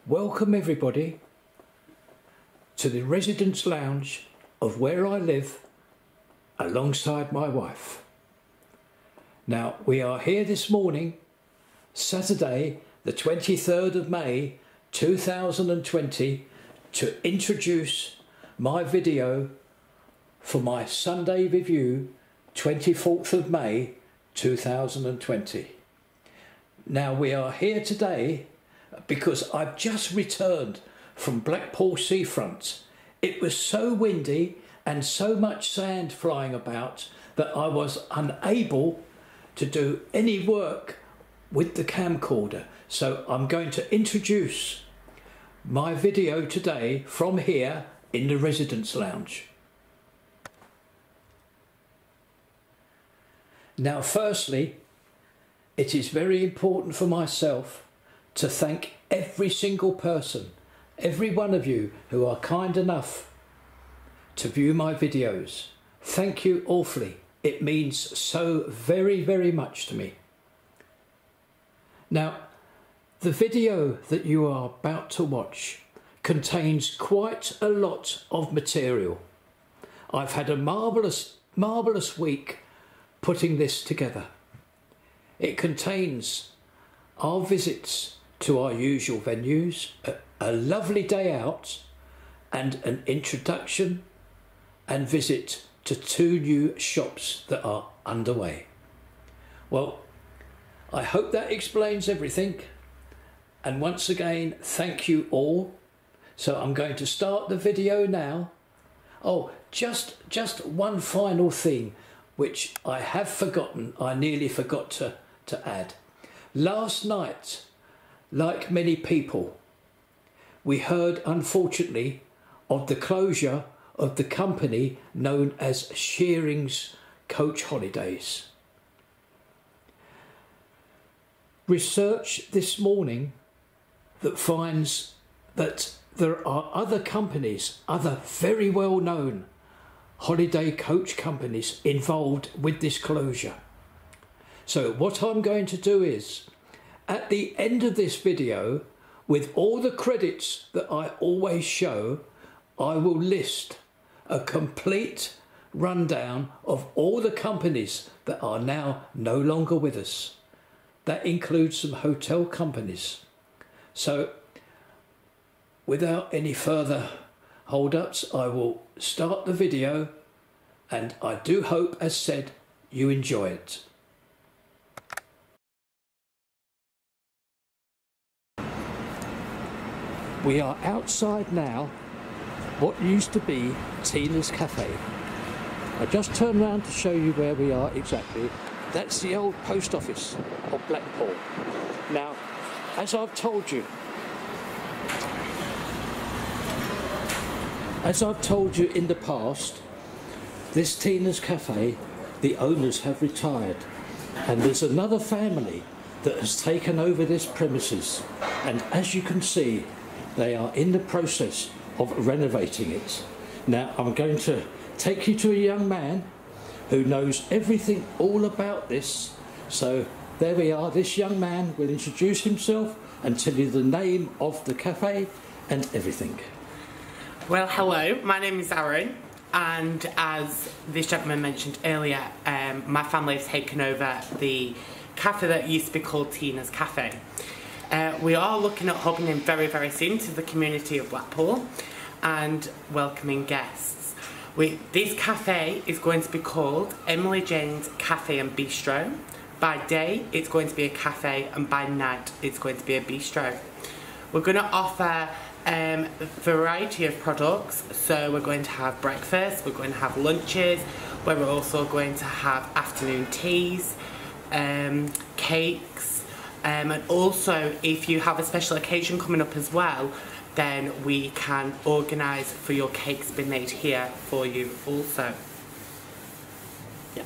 Welcome everybody to the residence lounge of where I live alongside my wife. Now we are here this morning, Saturday the 23rd of May 2020, to introduce my video for my Sunday review 24th of May 2020. Now we are here today because I've just returned from Blackpool seafront. It was so windy and so much sand flying about that I was unable to do any work with the camcorder. So I'm going to introduce my video today from here in the residence lounge. Now firstly, it is very important for myself to thank every single person, every one of you who are kind enough to view my videos. Thank you awfully. It means so very, very much to me. Now, the video that you are about to watch contains quite a lot of material. I've had a marvellous week putting this together. It contains our visits to our usual venues, a lovely day out, and an introduction and visit to 2 new shops that are underway. Well, I hope that explains everything, and once again thank you all. So I'm going to start the video now. Oh, just one final thing which I have forgotten, I nearly forgot to add. Last night, like many people, we heard unfortunately of the closure of the company known as Shearing's Coach Holidays. Research this morning that finds that there are other companies, other very well known holiday coach companies involved with this closure. So what I'm going to do is, at the end of this video, with all the credits that I always show, I will list a complete rundown of all the companies that are now no longer with us. That includes some hotel companies. So without any further hold-ups, I will start the video, and I do hope, as said, you enjoy it. We are outside now what used to be Tina's Cafe. I just turned around to show you where we are exactly. That's the old post office of Blackpool. Now, as I've told you in the past, this Tina's Cafe, the owners have retired, and there's another family that has taken over this premises, and as you can see, they are in the process of renovating it. Now I'm going to take you to a young man who knows everything all about this. So there we are. This young man will introduce himself and tell you the name of the cafe and everything. Well, hello, my name is Aaron, and as this gentleman mentioned earlier, my family have taken over the cafe that used to be called Tina's Cafe. We are looking at opening very, very soon to the community of Blackpool and welcoming guests. This cafe is going to be called Emily Jane's Cafe and Bistro. By day, it's going to be a cafe, and by night, it's going to be a bistro. We're going to offer a variety of products. So we're going to have breakfast, we're going to have lunches, where we're also going to have afternoon teas, cakes, and also if you have a special occasion coming up as well, then we can organise for your cakes to be made here for you also. Yeah.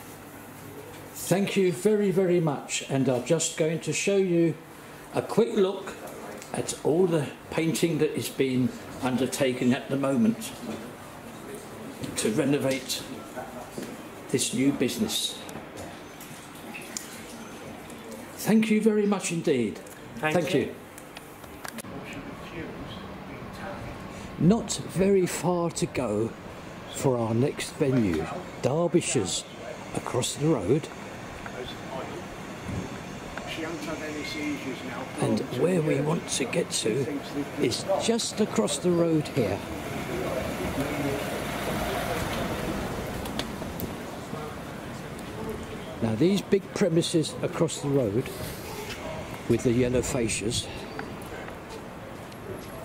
Thank you very, very much, and I'm just going to show you a quick look at all the painting that is being undertaken at the moment to renovate this new business. Thank you very much indeed. Thank you. you. Not very far to go for our next venue, Derbyshire's across the road. And where we want to get to is just across the road here. Now these big premises across the road with the yellow fascias,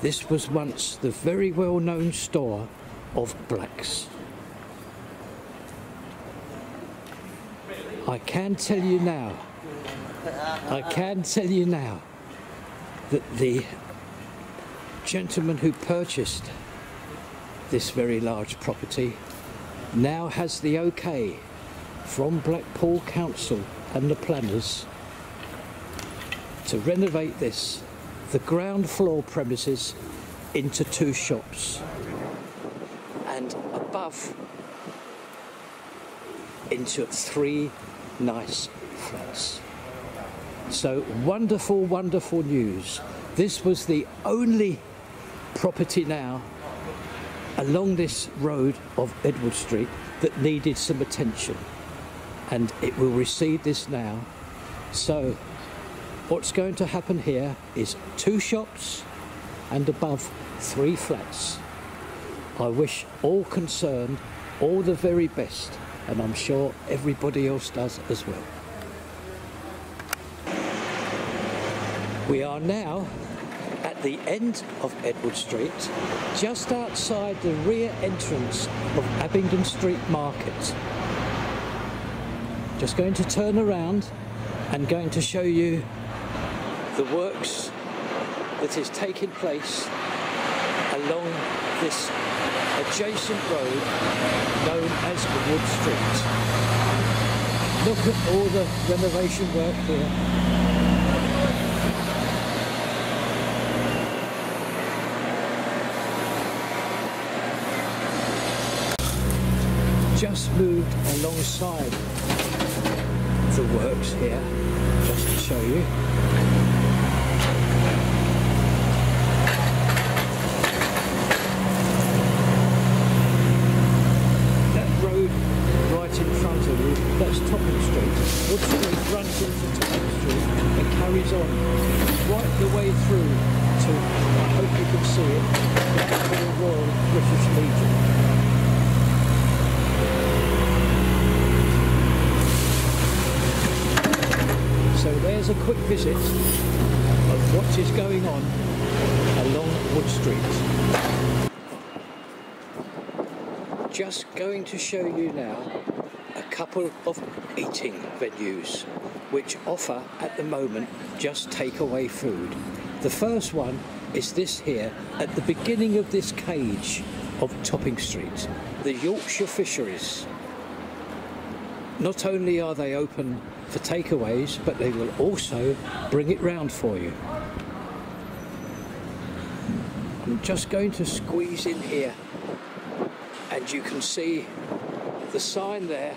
this was once the very well-known store of Blacks. I can tell you now that the gentleman who purchased this very large property now has the okay from Blackpool Council and the planners to renovate this, the ground floor premises, into 2 shops, and above into 3 nice flats. So wonderful, wonderful news. This was the only property now along this road of Edward Street that needed some attention, and it will receive this now. So what's going to happen here is 2 shops and above 3 flats. I wish all concerned all the very best, and I'm sure everybody else does as well. We are now at the end of Edward Street, just outside the rear entrance of Abingdon Street Market. Just going to turn around and going to show you the works that is taking place along this adjacent road known as Wood Street. Look at all the renovation work here. Just moved alongside the works here, just to show you. That road right in front of you, that's Topping Street. Wood Street runs into Topping Street and carries on right the way through to, I hope you can see it, Blackpool Royal British Legion. So there's a quick visit of what is going on along Wood Street. Just going to show you now a couple of eating venues which offer at the moment just takeaway food. The first one is this here at the beginning of this cage of Topping Street, the Yorkshire Fisheries. Not only are they open for takeaways, but they will also bring it round for you. I'm just going to squeeze in here, and you can see the sign there,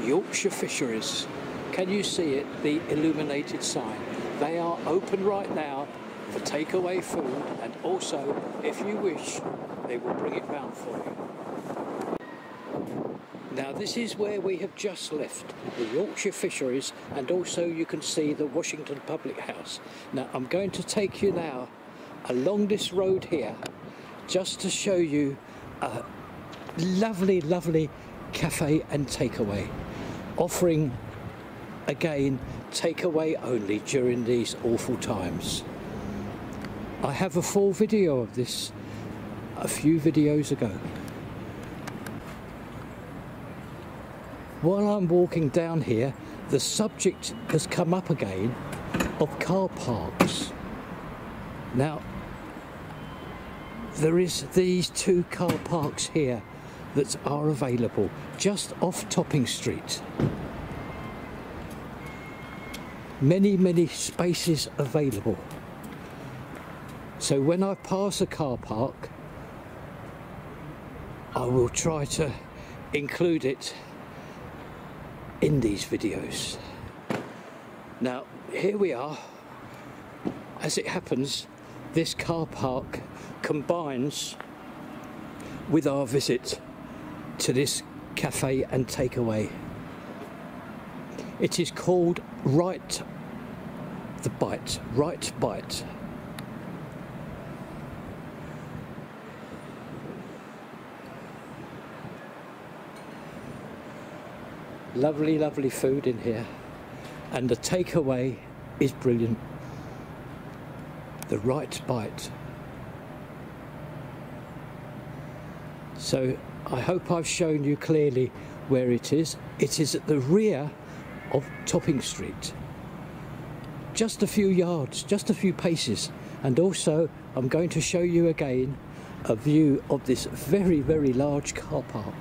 Yorkshire Fisheries. Can you see it, the illuminated sign? They are open right now for takeaway food, and also, if you wish, they will bring it round for you. Now this is where we have just left, the Yorkshire Fisheries, and also you can see the Washington Public House. Now I'm going to take you now along this road here just to show you a lovely, lovely cafe and takeaway, offering again takeaway only during these awful times. I have a full video of this a few videos ago. While I'm walking down here, the subject has come up again of car parks. Now, there is these 2 car parks here that are available just off Topping Street. Many, many spaces available. So when I pass a car park, I will try to include it in these videos. Now here we are. As it happens, this car park combines with our visit to this cafe and takeaway. It is called Right Bite. Lovely, lovely food in here, and the takeaway is brilliant. The Right Bite. So I hope I've shown you clearly where it is. It is at the rear of Topping Street. Just a few yards, just a few paces. And also I'm going to show you again a view of this very, very large car park.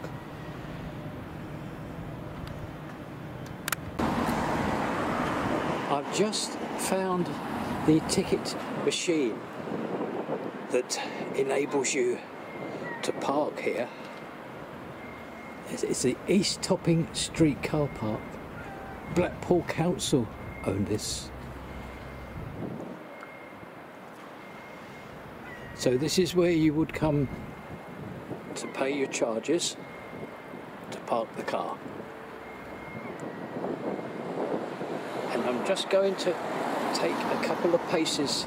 I've just found the ticket machine that enables you to park here. It's the East Topping Street car park. Blackpool Council own this. So this is where you would come to pay your charges to park the car. And I'm just going to take a couple of paces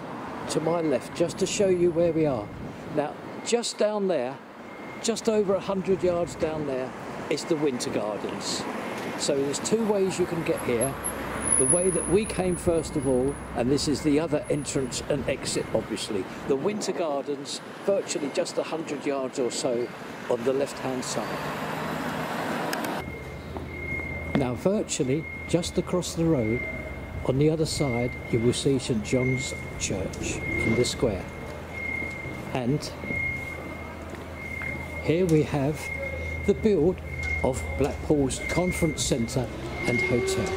to my left just to show you where we are. Now, just down there, just over 100 yards down there, is the Winter Gardens. So there's two ways you can get here. The way that we came first of all, and this is the other entrance and exit obviously. The Winter Gardens, virtually just 100 yards or so on the left-hand side. Now virtually just across the road, on the other side, you will see St John's Church in the square. And here we have the build of Blackpool's Conference Centre and Hotel.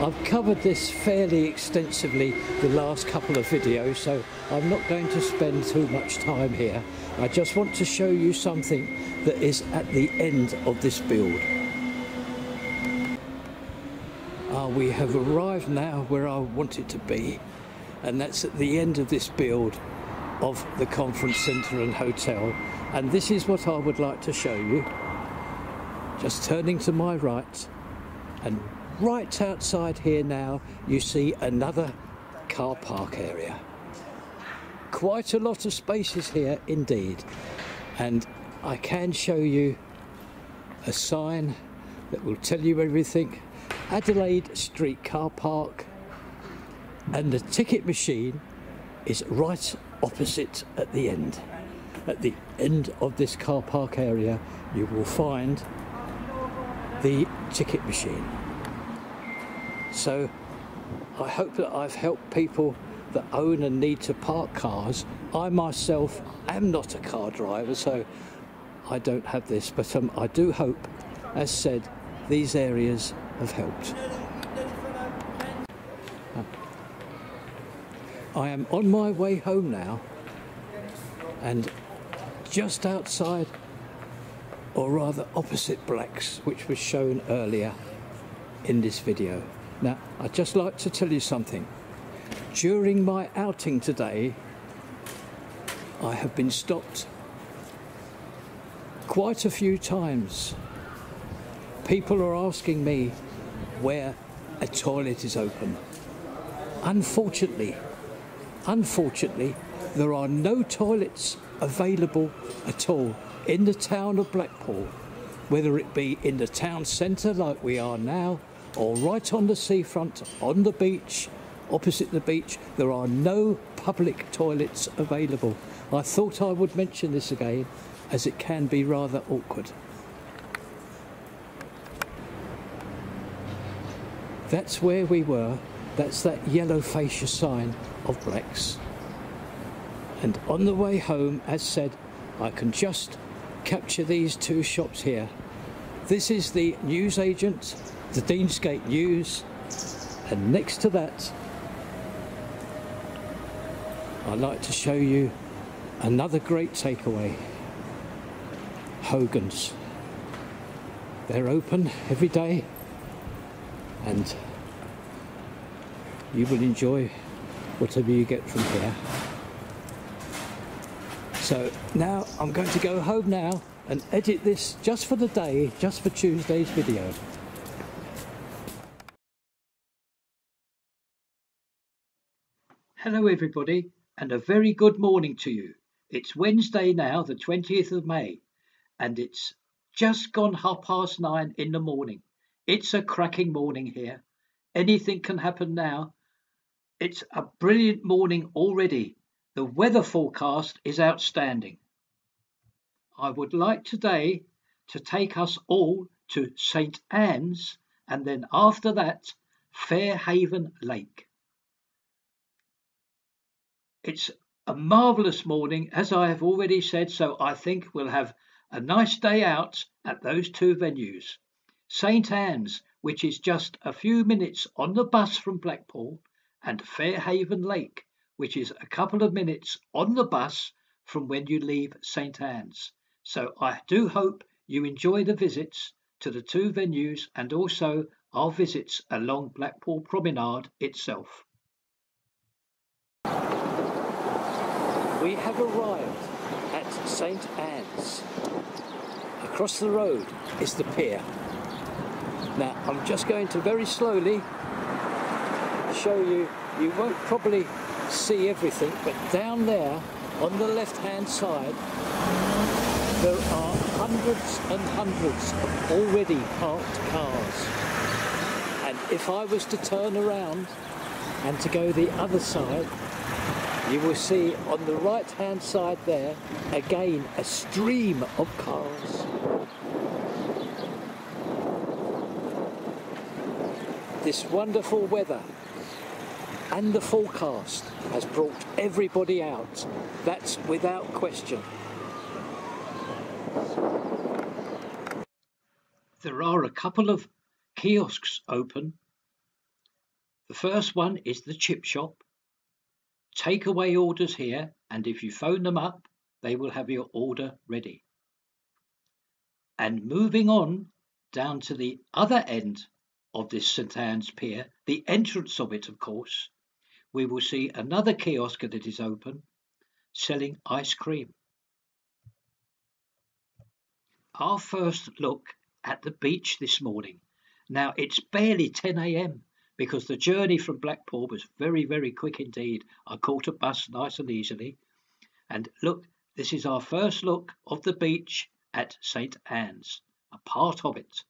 I've covered this fairly extensively the last couple of videos, so I'm not going to spend too much time here. I just want to show you something that is at the end of this build. We have arrived now where I wanted to be, and that's at the end of this build of the Conference Centre and Hotel, and this is what I would like to show you. Just turning to my right, and right outside here now you see another car park area. Quite a lot of spaces here indeed, and I can show you a sign that will tell you everything. Adelaide Street car park, and the ticket machine is right opposite at the end. At the end of this car park area you will find the ticket machine. So I hope that I've helped people that own and need to park cars. I myself am not a car driver, so I don't have this, but I do hope, as said, these areas have helped. I am on my way home now, and just outside, or rather opposite Blacks, which was shown earlier in this video. Now, I'd just like to tell you something. During my outing today, I have been stopped quite a few times. People are asking me where a toilet is open. Unfortunately, there are no toilets available at all in the town of Blackpool, whether it be in the town centre like we are now, or right on the seafront, on the beach, opposite the beach. There are no public toilets available. I thought I would mention this again, as it can be rather awkward. That's where we were. That's that yellow fascia sign of Blacks. And on the way home, as said, I can just capture these two shops here. This is the newsagent, the Deansgate News, and next to that I'd like to show you another great takeaway, Hogan's. They're open every day, and you will enjoy whatever you get from here. So now I'm going to go home now and edit this just for the day, just for Tuesday's video. Hello everybody, and a very good morning to you. It's Wednesday now, the 20th of May, and it's just gone 9:30 in the morning. It's a cracking morning here. Anything can happen now. It's a brilliant morning already. The weather forecast is outstanding. I would like today to take us all to St Anne's and then after that Fairhaven Lake. It's a marvellous morning, as I have already said, so I think we'll have a nice day out at those two venues. St Anne's, which is just a few minutes on the bus from Blackpool, and Fairhaven Lake, which is a couple of minutes on the bus from when you leave St Anne's. So I do hope you enjoy the visits to the two venues and also our visits along Blackpool Promenade itself. We have arrived at St Anne's. Across the road is the pier. Now I'm just going to very slowly show you. You won't probably see everything, but down there on the left hand side there are hundreds and hundreds of already parked cars. And if I was to turn around and to go the other side, you will see on the right hand side there again a stream of cars. This wonderful weather and the forecast has brought everybody out. That's without question. There are a couple of kiosks open. The first one is the chip shop. Takeaway orders here, and if you phone them up, they will have your order ready. And moving on down to the other end of this St Anne's Pier, the entrance of it, of course, we will see another kiosk that is open, selling ice cream. Our first look at the beach this morning. Now, it's barely 10 a.m. because the journey from Blackpool was very, very quick indeed. I caught a bus nice and easily. And look, this is our first look of the beach at St Anne's, a part of it.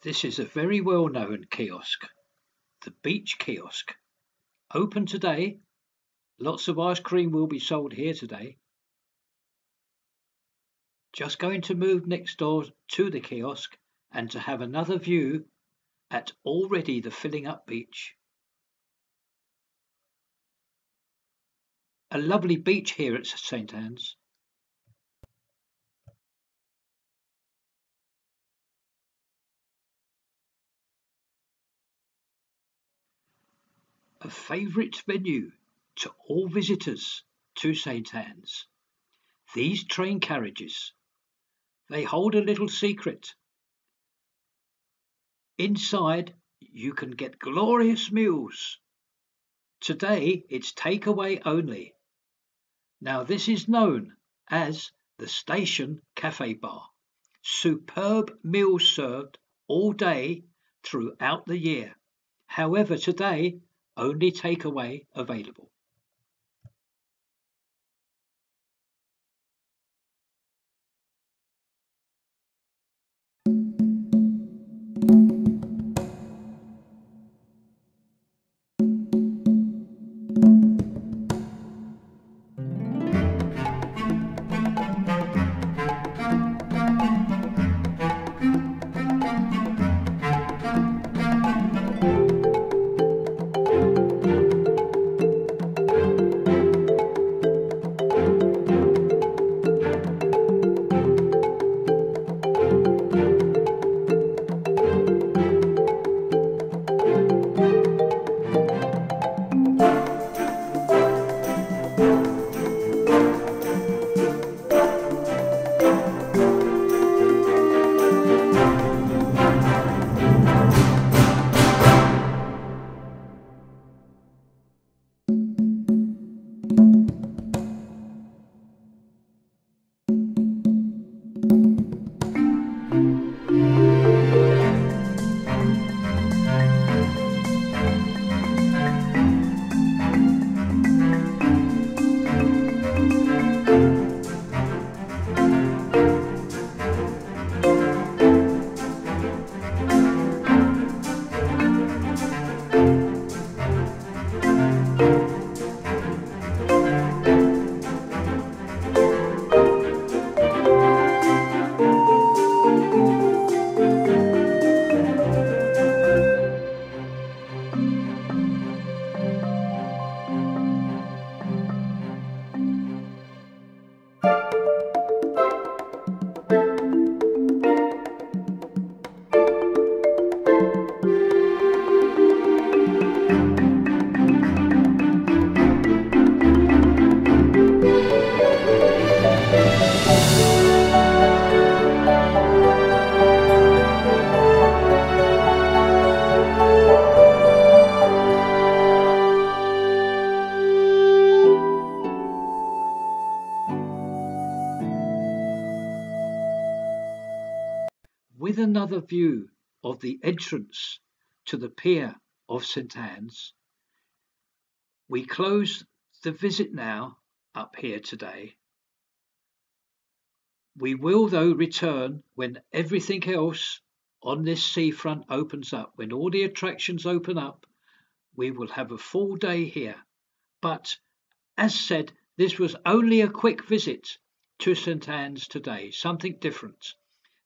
This is a very well-known kiosk, the Beach Kiosk. Open today. Lots of ice cream will be sold here today. Just going to move next door to the kiosk and to have another view at already the filling up beach. A lovely beach here at St Anne's. A favourite venue to all visitors to St Anne's. These train carriages, they hold a little secret. Inside you can get glorious meals. Today it's takeaway only. Now this is known as the Station Cafe Bar. Superb meals served all day throughout the year. However, today only takeaway available. with another view of the entrance to the pier of St Anne's. We close the visit now up here today. We will, though, return when everything else on this seafront opens up. When all the attractions open up, we will have a full day here. But, as said, this was only a quick visit to St Anne's today, something different.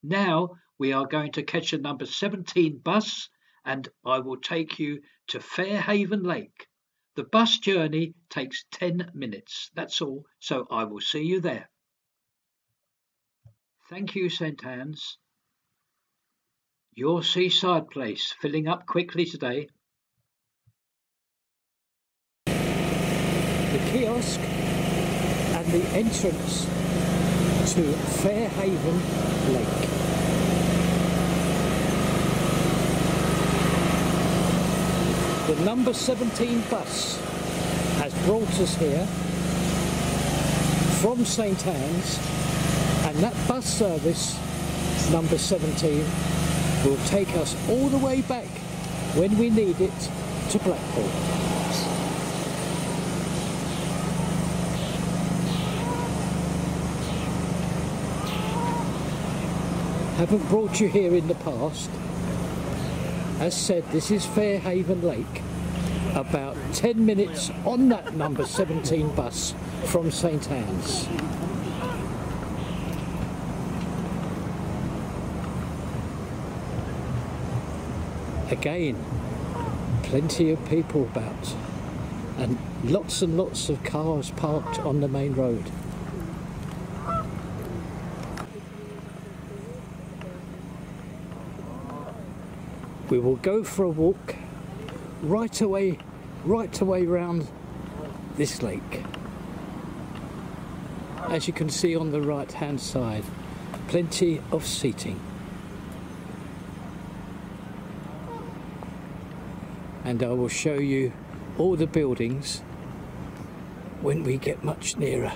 Now we are going to catch a number 17 bus, and I will take you to Fairhaven Lake. The bus journey takes 10 minutes, that's all, so I will see you there. Thank you, St Anne's. Your seaside place filling up quickly today. The kiosk and the entrance to Fairhaven Lake. The number 17 bus has brought us here from St Anne's, and that bus service, number 17, will take us all the way back when we need it to Blackpool. Haven't brought you here in the past. As said, this is Fairhaven Lake, about 10 minutes on that number 17 bus from St Anne's. Again, plenty of people about, and lots of cars parked on the main road. We will go for a walk right away round this lake. As you can see on the right hand side, plenty of seating. And I will show you all the buildings when we get much nearer.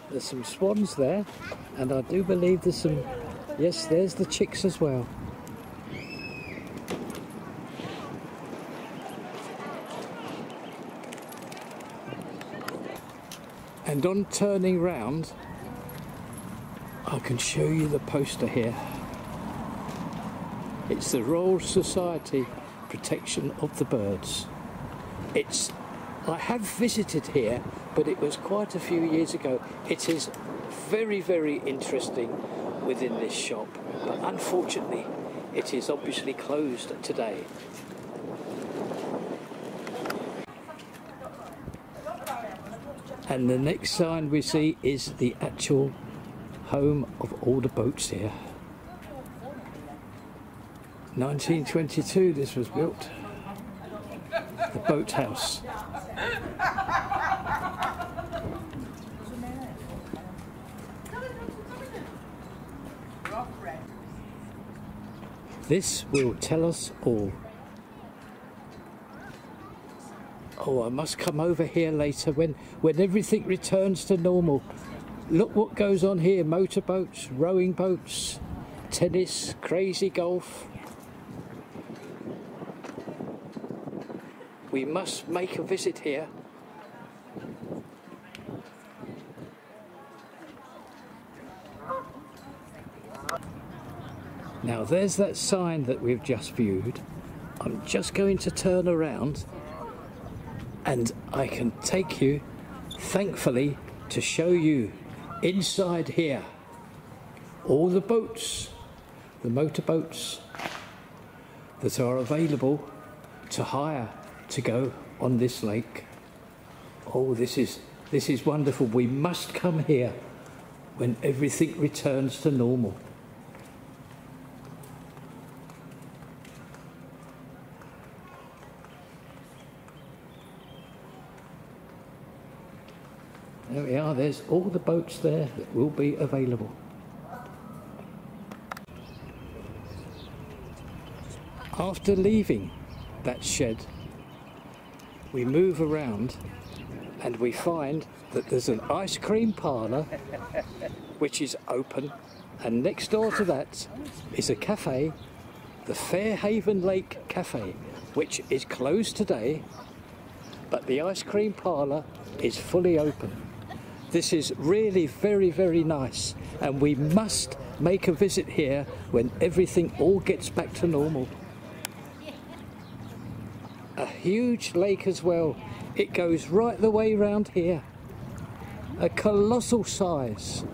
There's some swans there, and I do believe there's some, yes, there's the chicks as well. And on turning round, I can show you the poster here. It's the Royal Society Protection of the Birds. I have visited here, but it was quite a few years ago. It is very interesting within this shop, but unfortunately it is obviously closed today. And the next sign we see is the actual home of all the boats here. 1922 this was built, the boathouse. This will tell us all. Oh, I must come over here later when everything returns to normal. Look what goes on here: motorboats, rowing boats, tennis, crazy golf. We must make a visit here. Now there's that sign that we've just viewed. I'm just going to turn around and I can take you, thankfully, to show you inside here all the boats, the motorboats that are available to hire to go on this lake. Oh, this is wonderful. We must come here when everything returns to normal. There we are, there's all the boats there that will be available. After leaving that shed, we move around and we find that there's an ice cream parlour which is open, and next door to that is a cafe, the Fairhaven Lake Cafe, which is closed today, but the ice cream parlour is fully open. This is really very, very nice, and we must make a visit here when everything all gets back to normal. A huge lake as well. It goes right the way round here. A colossal size.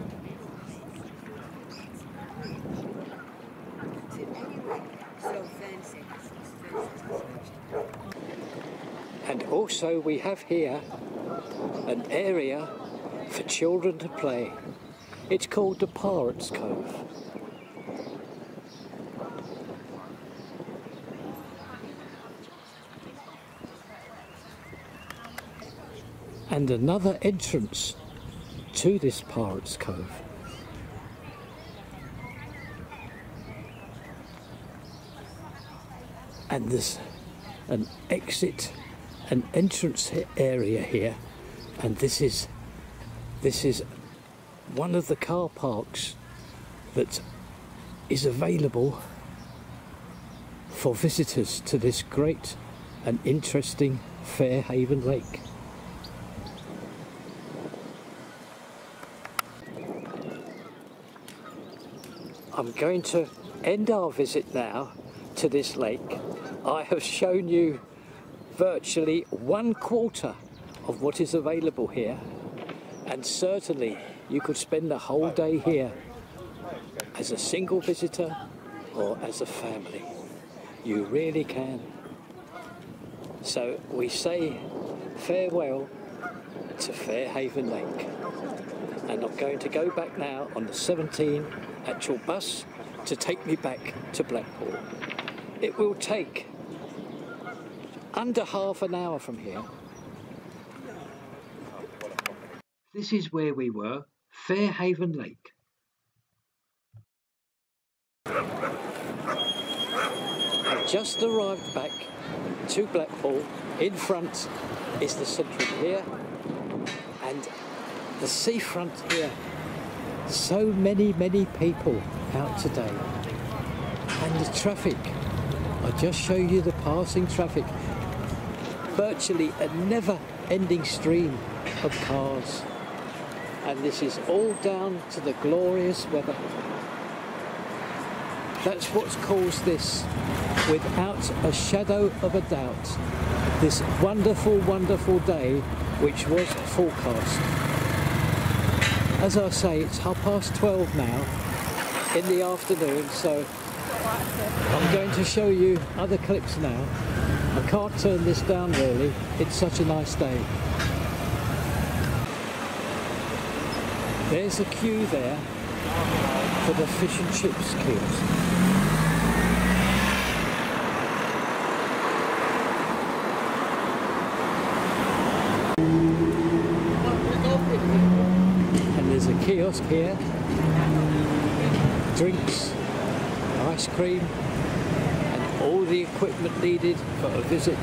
And also we have here an area for children to play. It's called the Pirates Cove. And another entrance to this Pirates Cove. And there's an exit, an entrance area here, and this is one of the car parks that is available for visitors to this great and interesting Fairhaven Lake. I'm going to end our visit now to this lake. I have shown you virtually 1/4 of what is available here, and certainly you could spend the whole day here as a single visitor or as a family. You really can. So we say farewell to Fairhaven Lake, and I'm going to go back now on the 17 actual bus to take me back to Blackpool. It will take under half an hour from here. This is where we were, Fairhaven Lake. I've just arrived back to Blackpool. In front is the Central Pier and the seafront here. So many people out today, and the traffic, I'll just show you the passing traffic. Virtually a never-ending stream of cars, and this is all down to the glorious weather. That's what's caused this, without a shadow of a doubt, this wonderful day which was forecast. As I say, it's 12:30 now in the afternoon, so I'm going to show you other clips now. I can't turn this down really, it's such a nice day. There's a queue there for the fish and chips kiosk. There's a kiosk here, drinks, ice cream, and all the equipment needed for a visit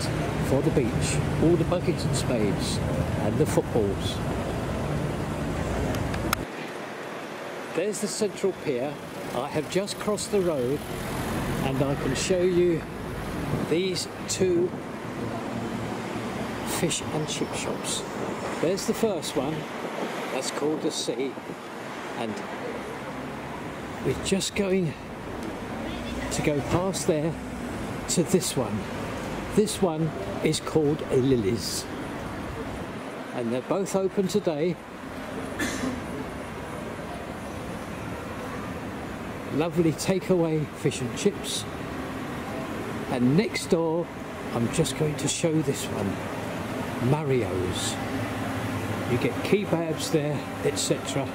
for the beach. All the buckets and spades and the footballs. There's the Central Pier. I have just crossed the road and I can show you these two fish and chip shops. There's the first one. That's called the Sea, and we're just going to go past there to this one. This one is called Lily's, and they're both open today. Lovely takeaway fish and chips, and next door I'm just going to show this one, Mario's. You get kebabs there, etc.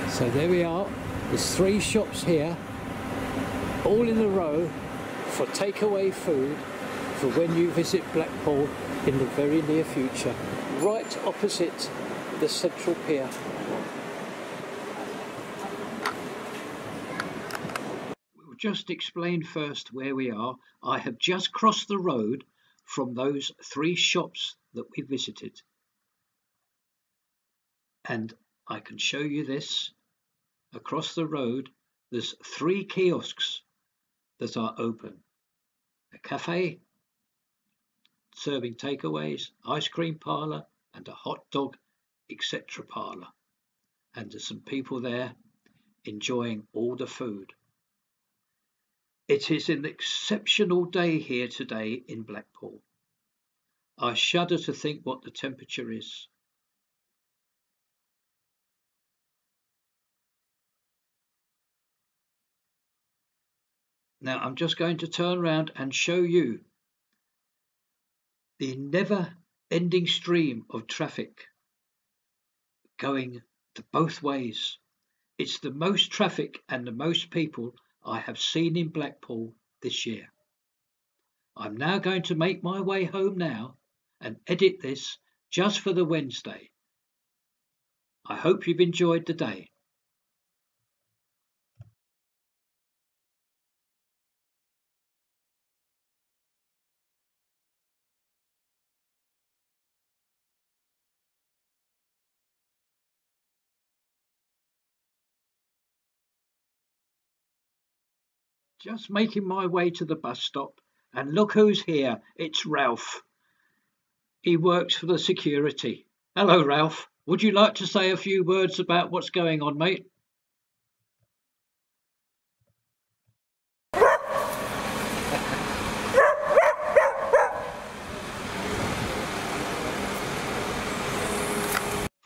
So there we are. There's 3 shops here, all in a row for takeaway food for when you visit Blackpool in the very near future, right opposite the Central Pier. We'll just explain first where we are. I have just crossed the road from those 3 shops that we visited. And I can show you this. Across the road, there's 3 kiosks that are open. A cafe, serving takeaways, ice cream parlour, and a hot dog, etc. parlour. And there's some people there enjoying all the food. It is an exceptional day here today in Blackpool. I shudder to think what the temperature is. Now I'm just going to turn around and show you the never-ending stream of traffic going both ways. It's the most traffic and the most people I have seen in Blackpool this year. I'm now going to make my way home now and edit this just for the Wednesday. I hope you've enjoyed the day. Just making my way to the bus stop, and look who's here. It's Ralph. He works for the security. Hello, Ralph. Would you like to say a few words about what's going on, mate?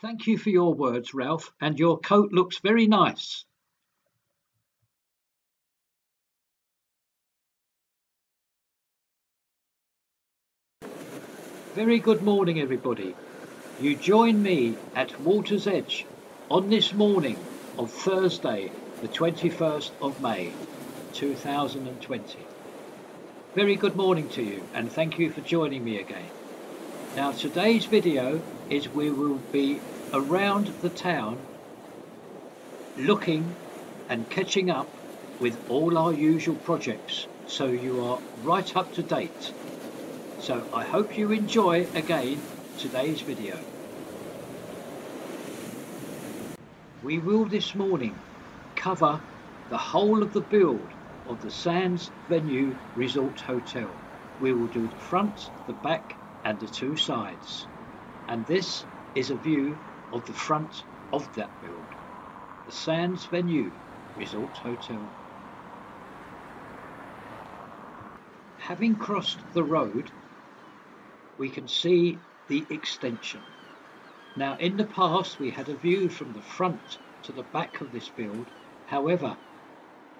Thank you for your words, Ralph, and your coat looks very nice. Very good morning, everybody. You join me at Water's Edge on this morning of Thursday, the 21st of May, 2020. Very good morning to you, and thank you for joining me again. Now, today's video is we will be around the town looking and catching up with all our usual projects, so you are right up to date. So I hope you enjoy again today's video. We will this morning cover the whole of the build of the Sands Venue Resort Hotel. We will do the front, the back and the 2 sides. And this is a view of the front of that build. The Sands Venue Resort Hotel. Having crossed the road, we can see the extension. Now, in the past we had a view from the front to the back of this build. However,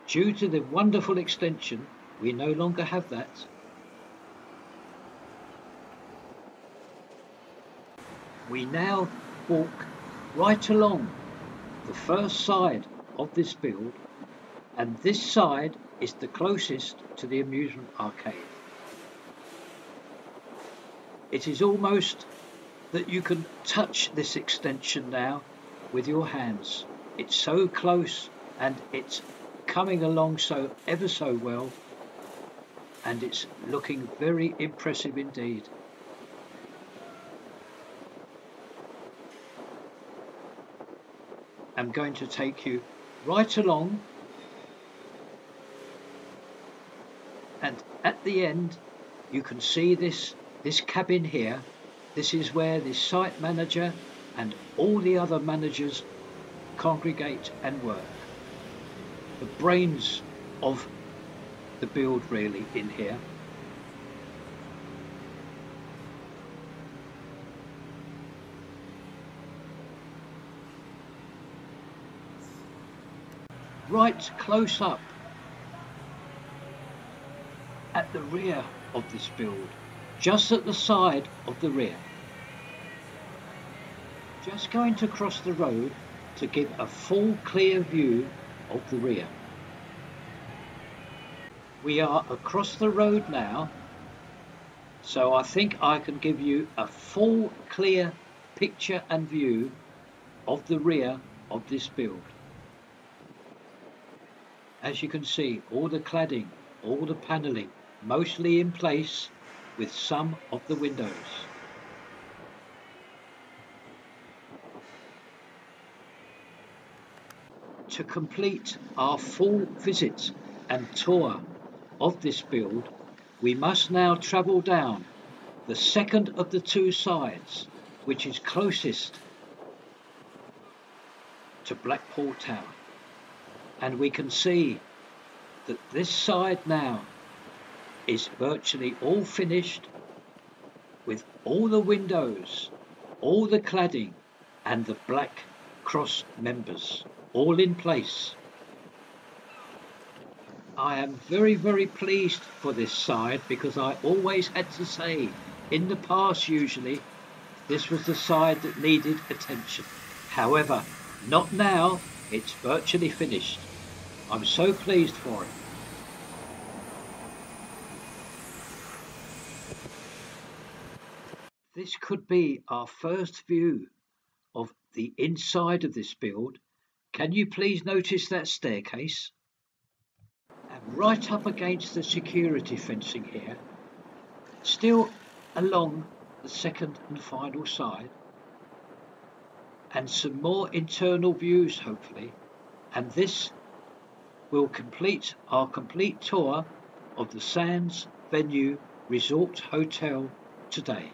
due to the wonderful extension, we no longer have that. We now walk right along the first side of this build, and this side is the closest to the amusement arcade. It is almost that you can touch this extension now with your hands. It's so close and it's coming along so ever so well, and it's looking very impressive indeed. I'm going to take you right along, and at the end you can see this cabin here. This is where the site manager and all the other managers congregate and work. The brains of the build really in here. Right close up at the rear of this build, just at the side of the rear. Just going to cross the road to give a full clear view of the rear. We are across the road now, so I think I can give you a full clear picture and view of the rear of this build. as you can see, all the cladding, all the panelling, mostly in place with some of the windows. To complete our full visit and tour of this build, we must now travel down the second of the two sides, which is closest to Blackpool Tower. And we can see that this side now is virtually all finished with all the windows, all the cladding and the black cross members all in place. I am very pleased for this side because I always had to say, in the past usually, this was the side that needed attention. However, not now, it's virtually finished. I'm so pleased for it. This could be our first view of the inside of this build. Can you please notice that staircase? And right up against the security fencing here, still along the second and final side, and some more internal views hopefully, and this will complete our complete tour of the Sands Venue Resort Hotel today.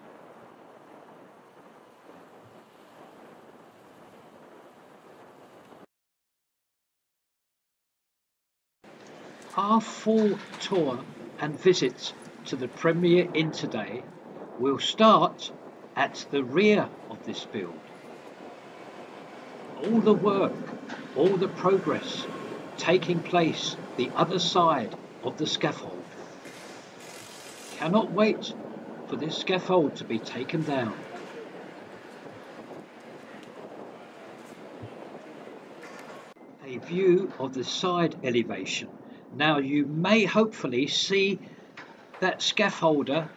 Our full tour and visit to the Premier Inn today will start at the rear of this build. All the work, all the progress taking place the other side of the scaffold. Cannot wait for this scaffold to be taken down. A view of the side elevation. Now you may hopefully see that scaffolder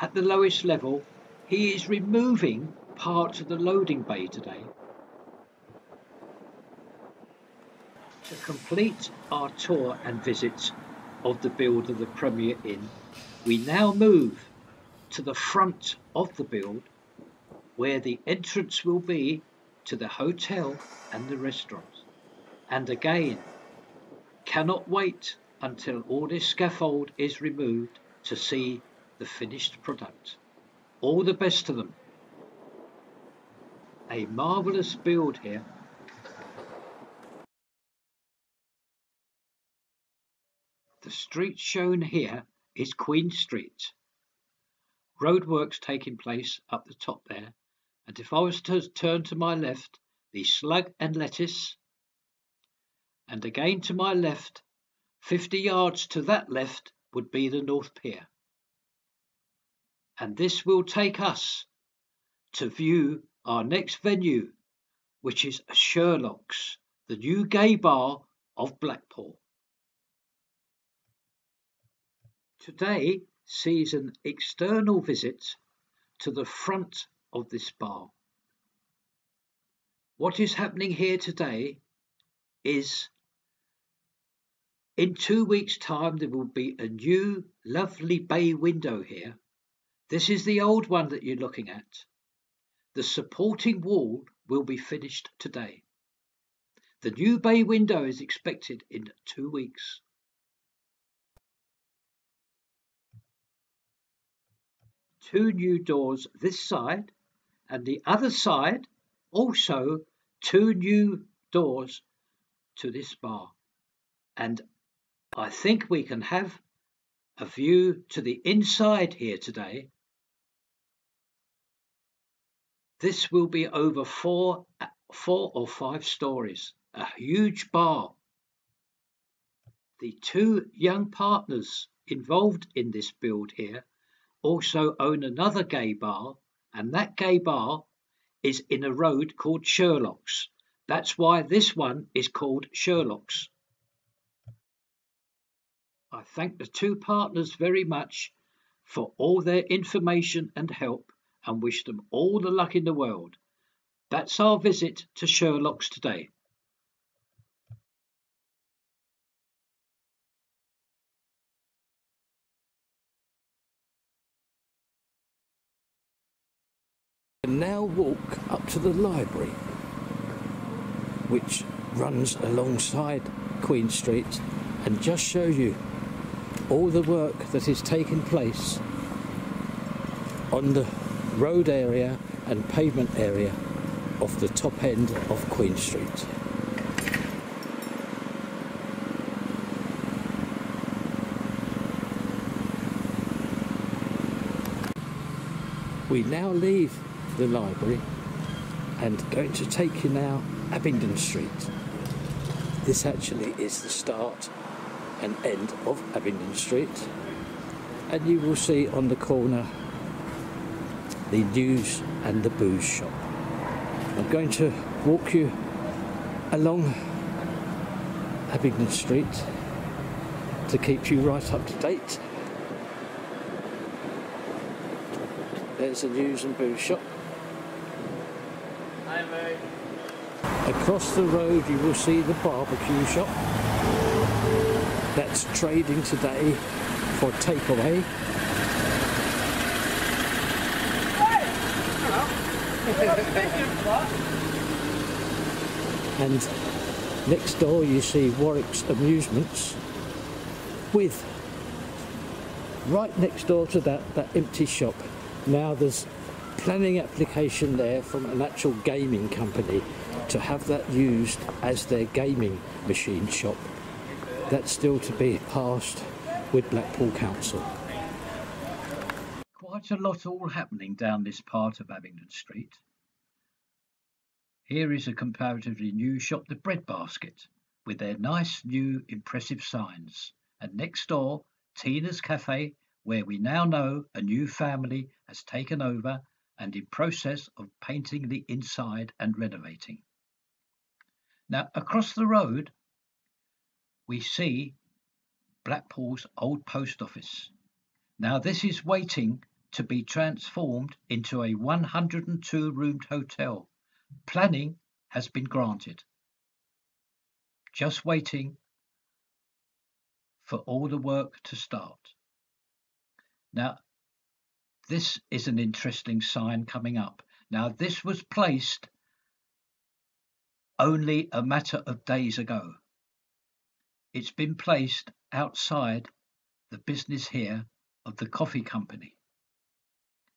at the lowest level. He is removing part of the loading bay today. To complete our tour and visit of the build of the Premier Inn, we now move to the front of the build where the entrance will be to the hotel and the restaurant. And again, cannot wait until all this scaffold is removed to see the finished product. All the best to them. A marvellous build here. The street shown here is Queen Street. Roadworks taking place up the top there. And if I was to turn to my left, the Slug and Lettuce. And again to my left, 50 yards to that left would be the North Pier. And this will take us to view our next venue, which is Sherlock's, the new gay bar of Blackpool. Today sees an external visit to the front of this bar. What is happening here today is in 2 weeks' time there will be a new lovely bay window here. This is the old one that you're looking at. The supporting wall will be finished today. The new bay window is expected in 2 weeks. Two new doors this side, and the other side also 2 new doors to this bar. And I think we can have a view to the inside here today. This will be over 4 or 5 stories, a huge bar. The 2 young partners involved in this build here also own another gay bar, and that gay bar is in a road called Sherlock's. That's why this one is called Sherlock's. I thank the 2 partners very much for all their information and help and wish them all the luck in the world. That's our visit to Sherlock's today. And now walk up to the library, which runs alongside Queen Street, and just show you all the work that is taking place on the road area and pavement area of the top end of Queen Street. We now leave the library and going to take you now Abingdon Street. This actually is the start and end of Abingdon Street, and you will see on the corner the news and the booze shop. I'm going to walk you along Abingdon Street to keep you right up to date. There's the news and booze shop. Hi, mate. Across the road you will see the barbecue shop. That's trading today for takeaway. And next door you see Warwick's Amusements, with right next door to that empty shop. Now there's planning application there from an actual gaming company to have that used as their gaming machine shop. That's still to be passed with Blackpool Council. Quite a lot all happening down this part of Abingdon Street. Here is a comparatively new shop, the Bread Basket, with their nice new impressive signs. And next door, Tina's Cafe, where we now know a new family has taken over and in process of painting the inside and renovating. Now, across the road, we see Blackpool's old post office. Now, this is waiting to be transformed into a 102-roomed hotel. Planning has been granted. Just waiting for all the work to start. Now, this is an interesting sign coming up. Now, this was placed only a matter of days ago. It's been placed outside the business here of the coffee company.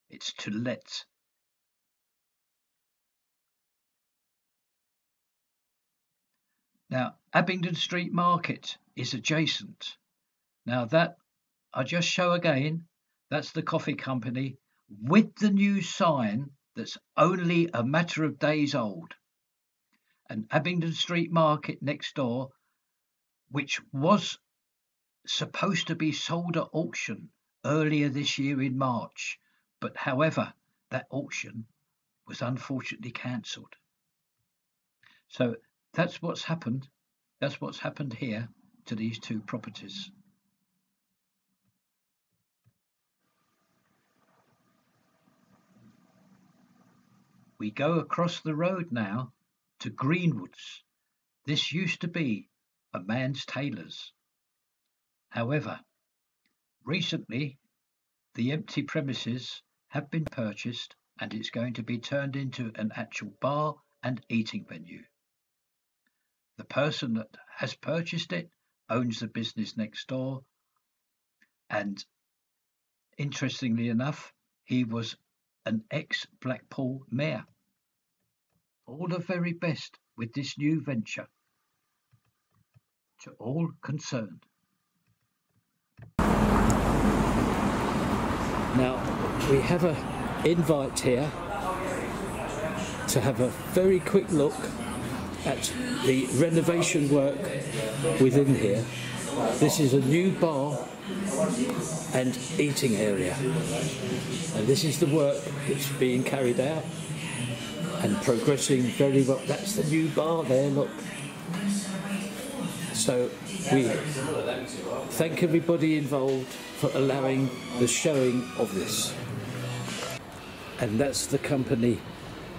It's to let. Now, Abingdon Street Market is adjacent. Now, that I'll just show again. That's the coffee company with the new sign that's only a matter of days old. And Abingdon Street Market next door, which was supposed to be sold at auction earlier this year in March, but however, that auction was unfortunately cancelled. So that's what's happened. That's what's happened here to these two properties. We go across the road now to Greenwood's. This used to be a man's tailor's. However, recently the empty premises have been purchased and it's going to be turned into an actual bar and eating venue. The person that has purchased it owns the business next door, and interestingly enough, he was an ex-Blackpool mayor. All the very best with this new venture to all concerned. Now, we have an invite here to have a very quick look at the renovation work within here. This is a new bar and eating area, and this is the work that's being carried out and progressing very well. That's the new bar there, look. So we thank everybody involved for allowing the showing of this. And that's the company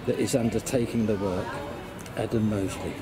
that is undertaking the work, Adam Mosley.